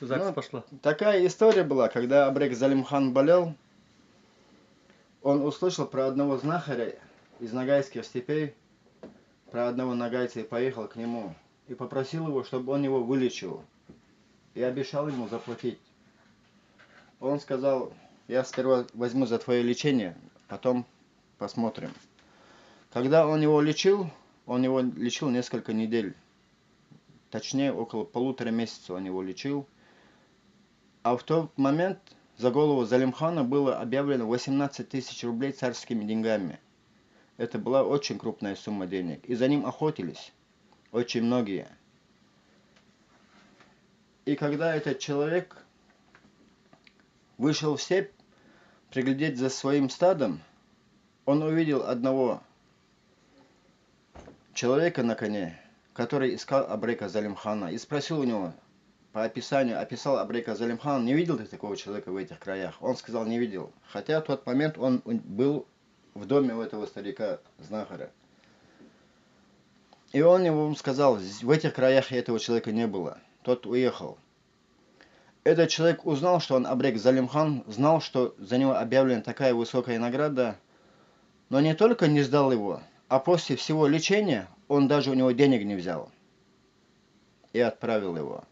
ЗАГС пошла. Такая история была, когда Абрек Залимхан болел, он услышал про одного знахаря из Ногайских степей, про одного нагайца, и поехал к нему. И попросил его, чтобы он его вылечил. И обещал ему заплатить. Он сказал: я сперва возьму за твое лечение, потом посмотрим. Когда он его лечил несколько недель. Точнее, около 1,5 месяца он его лечил. А в тот момент за голову Залимхана было объявлено 18 тысяч рублей царскими деньгами. Это была очень крупная сумма денег. И за ним охотились очень многие. И когда этот человек вышел в степь приглядеть за своим стадом, он увидел одного человека на коне, который искал Абрека Залимхана, и спросил у него, по описанию, описал Абрека Залимхана: не видел ты такого человека в этих краях? Он сказал: не видел. Хотя в тот момент он был в доме у этого старика знахаря. И он ему сказал: в этих краях этого человека не было. Тот уехал. Этот человек узнал, что он Абрек Залимхан, знал, что за него объявлена такая высокая награда, но не только не сдал его, а после всего лечения он даже у него денег не взял и отправил его.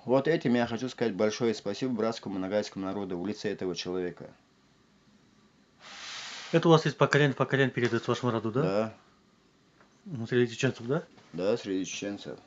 Вот этим я хочу сказать большое спасибо братскому нагайскому народу в лице этого человека. Это у вас из поколения в поколение передается вашему роду, да? Да, Среди чеченцев, да? да, среди чеченцев.